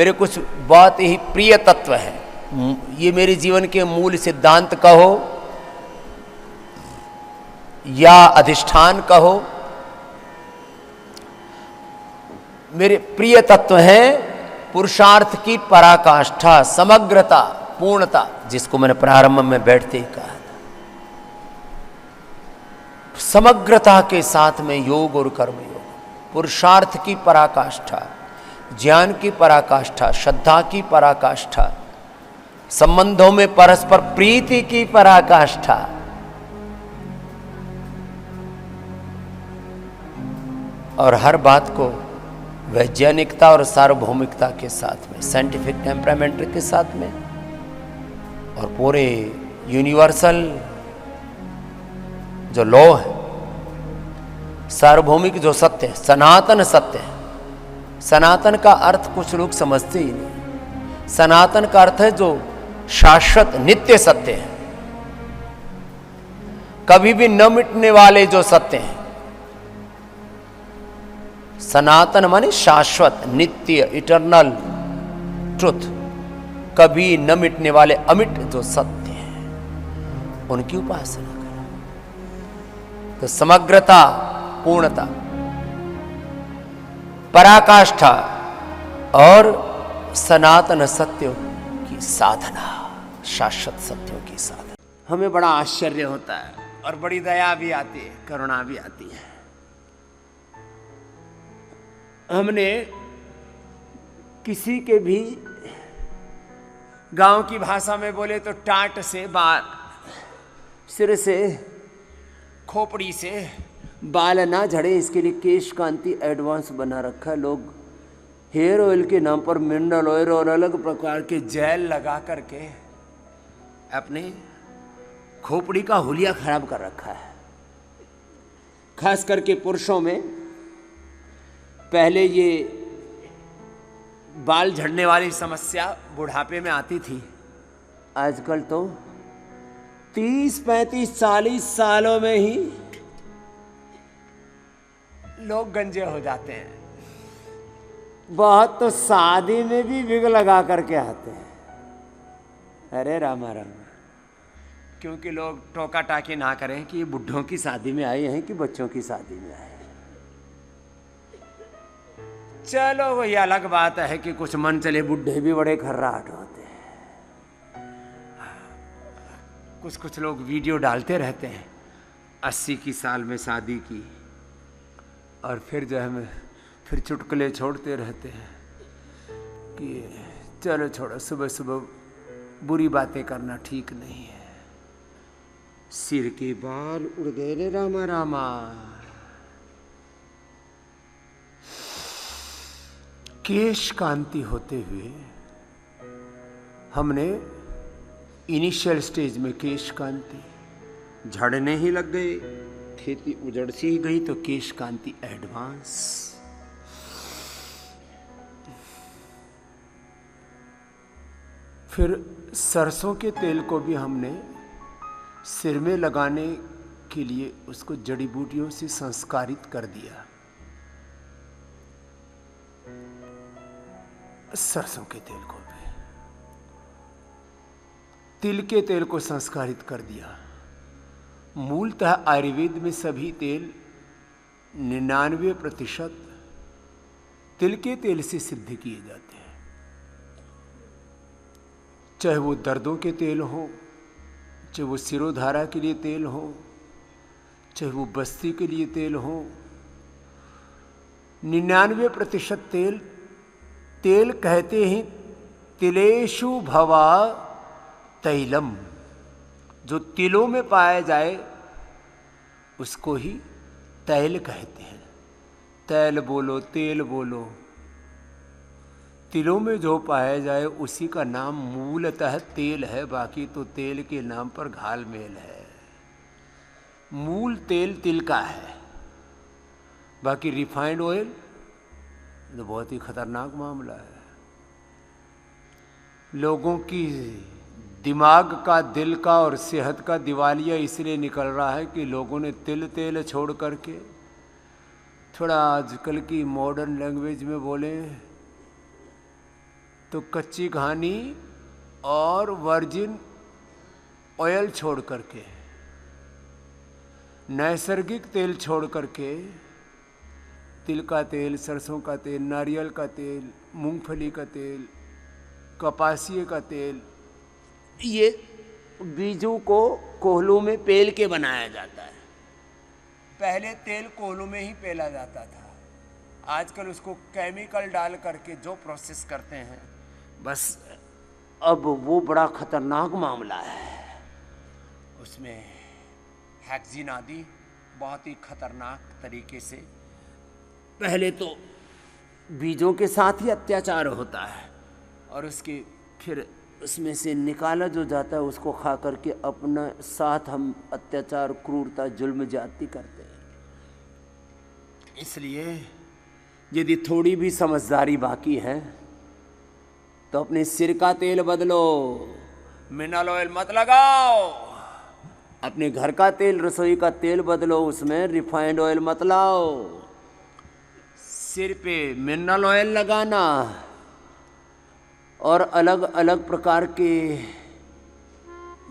मेरे कुछ बहुत ही प्रिय तत्व हैं, ये मेरे जीवन के मूल सिद्धांत कहो या अधिष्ठान कहो, मेरे प्रिय तत्व हैं पुरुषार्थ की पराकाष्ठा, समग्रता, पूर्णता, जिसको मैंने प्रारंभ में बैठते ही कहा था। समग्रता के साथ में योग और कर्म योग, पुरुषार्थ की पराकाष्ठा, ज्ञान की पराकाष्ठा, श्रद्धा की पराकाष्ठा, संबंधों में परस्पर प्रीति की पराकाष्ठा, और हर बात को वैज्ञानिकता और सार्वभौमिकता के साथ में, साइंटिफिक टेम्परामेंट के साथ में, और पूरे यूनिवर्सल जो लॉ है, सार्वभौमिक जो सत्य है, सनातन सत्य है। सनातन का अर्थ कुछ लोग समझते ही नहीं। सनातन का अर्थ है जो शाश्वत नित्य सत्य है, कभी भी न मिटने वाले जो सत्य हैं। सनातन माने शाश्वत, नित्य, इटर्नल ट्रुथ, कभी न मिटने वाले अमिट जो सत्य हैं, उनकी उपासना करें। तो समग्रता, पूर्णता, पराकाष्ठा और सनातन सत्यों की साधना, शाश्वत सत्यों की साधना, हमें बड़ा आश्चर्य होता है और बड़ी दया भी आती है, करुणा भी आती है। हमने किसी के भी गांव की भाषा में बोले तो टाट से बाल, सिर से, खोपड़ी से बाल ना झड़े, इसके लिए केश कांति एडवांस बना रखा है। लोग हेयर ऑयल के नाम पर मिनरल ऑयल और अलग प्रकार के जेल लगा करके अपने खोपड़ी का हुलिया खराब कर रखा है। खास करके पुरुषों में पहले ये बाल झड़ने वाली समस्या बुढ़ापे में आती थी, आजकल तो 30, 35, 40 सालों में ही लोग गंजे हो जाते हैं। बहुत तो शादी में भी विग लगा करके आते हैं। अरे रामा रामा, क्योंकि लोग टोका टाकी ना करें कि ये बुढ़ों की शादी में आए हैं कि बच्चों की शादी में आए हैं। चलो वही अलग बात है कि कुछ मन चले बुढ़े भी बड़े खर्राट होते हैं। कुछ कुछ लोग वीडियो डालते रहते हैं 80 की साल में शादी की, और फिर जो है फिर चुटकुले छोड़ते रहते हैं कि चलो छोड़ो, सुबह सुबह बुरी बातें करना ठीक नहीं है। सिर के बाल उड़ गए रे रामा रामा। केश कांति होते हुए हमने इनिशियल स्टेज में केश कांति, झड़ने ही लग गए, खेती उजड़ सी ही गई तो केश कांति एडवांस। फिर सरसों के तेल को भी हमने सिर में लगाने के लिए उसको जड़ी बूटियों से संस्कारित कर दिया। सरसों के तेल को भी, तिल के तेल को संस्कारित कर दिया। मूलतः आयुर्वेद में सभी तेल 99% तिल के तेल से सिद्ध किए जाते हैं। चाहे वो दर्दों के तेल हो, चाहे वो सिरोधारा के लिए तेल हो, चाहे वो बस्ती के लिए तेल हो, 99% तेल, तेल कहते हैं तिलेषु भवा तैलम, जो तिलों में पाया जाए उसको ही तैल कहते हैं। तैल बोलो, तेल बोलो, तिलों में जो पाया जाए उसी का नाम मूलतः तेल है। बाकी तो तेल के नाम पर घाल मेल है। मूल तेल तिल का है, बाकी रिफाइंड ऑयल तो बहुत ही खतरनाक मामला है। लोगों की दिमाग का, दिल का और सेहत का दिवालिया इसलिए निकल रहा है कि लोगों ने तिल तेल छोड़ करके थोड़ा आजकल की मॉडर्न लैंग्वेज में बोले तो कच्ची घानी और वर्जिन ऑयल छोड़ करके, नैसर्गिक तेल छोड़ करके, तिल का तेल, सरसों का तेल, नारियल का तेल, मूंगफली का तेल, कपासिए का तेल, ये बीजों को कोहलों में पेल के बनाया जाता है। पहले तेल कोहलों में ही पेला जाता था, आजकल उसको केमिकल डाल करके जो प्रोसेस करते हैं, बस अब वो बड़ा खतरनाक मामला है। उसमें हेक्सिन आदि बहुत ही खतरनाक तरीके से पहले तो बीजों के साथ ही अत्याचार होता है और उसके फिर उसमें से निकाला जो जाता है उसको खा करके अपना साथ हम अत्याचार, क्रूरता, जुल्म, ज्यादती करते हैं। इसलिए यदि थोड़ी भी समझदारी बाकी है तो अपने सिर का तेल बदलो, मिनरल ऑयल मत लगाओ। अपने घर का तेल, रसोई का तेल बदलो, उसमें रिफाइंड ऑयल मत लाओ। सिर पे मिनरल ऑयल लगाना और अलग अलग प्रकार के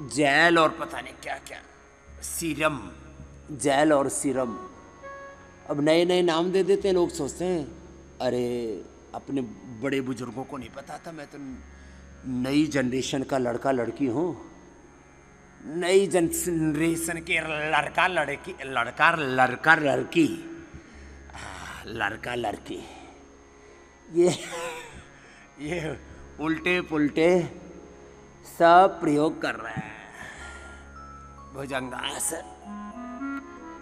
जेल और पता नहीं क्या क्या, सीरम, जेल और सीरम, अब नए नए नाम दे देते हैं। लोग सोचते हैं अरे अपने बड़े बुजुर्गों को नहीं पता था, मैं तो नई जनरेशन का लड़का लड़की हूँ, नई जनरेशन के लड़का लड़की, लड़का लड़का लड़की, लड़का लड़की, ये उल्टे पुल्टे सब प्रयोग कर रहे हैं भुजंगासन।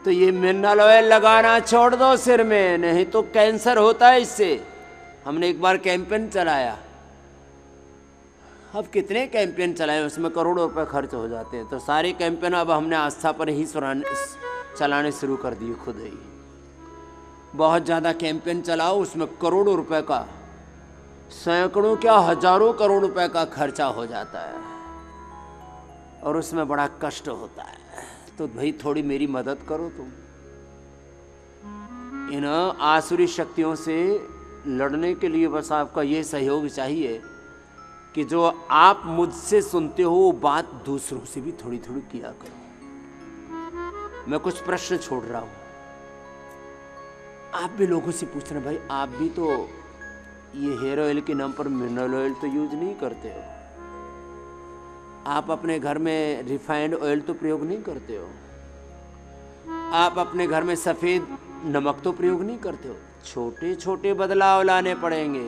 तो ये मिनरल ऑयल लगाना छोड़ दो सिर में, नहीं तो कैंसर होता है इससे। हमने एक बार कैंपेन चलाया, अब कितने कैंपेन चलाए, उसमें करोड़ों रुपए खर्च हो जाते हैं। तो सारे कैंपेन अब हमने आस्था पर ही चलाने शुरू कर दिए खुद ही। बहुत ज़्यादा कैंपेन चलाओ, उसमें करोड़ों रुपए का, सैकड़ों क्या हजारों करोड़ रुपए का खर्चा हो जाता है और उसमें बड़ा कष्ट होता है। तो भाई थोड़ी मेरी मदद करो तुम। इन आसुरी शक्तियों से लड़ने के लिए बस आपका ये सहयोग चाहिए कि जो आप मुझसे सुनते हो वो बात दूसरों से भी थोड़ी थोड़ी किया करो। मैं कुछ प्रश्न छोड़ रहा हूं, आप भी लोगों से पूछना, भाई आप भी तो ये हेयर ऑयल के नाम पर मिनरल ऑयल तो यूज नहीं करते हो, आप अपने घर में रिफाइंड ऑयल तो प्रयोग नहीं करते हो, आप अपने घर में सफ़ेद नमक तो प्रयोग नहीं करते हो। छोटे छोटे बदलाव लाने पड़ेंगे।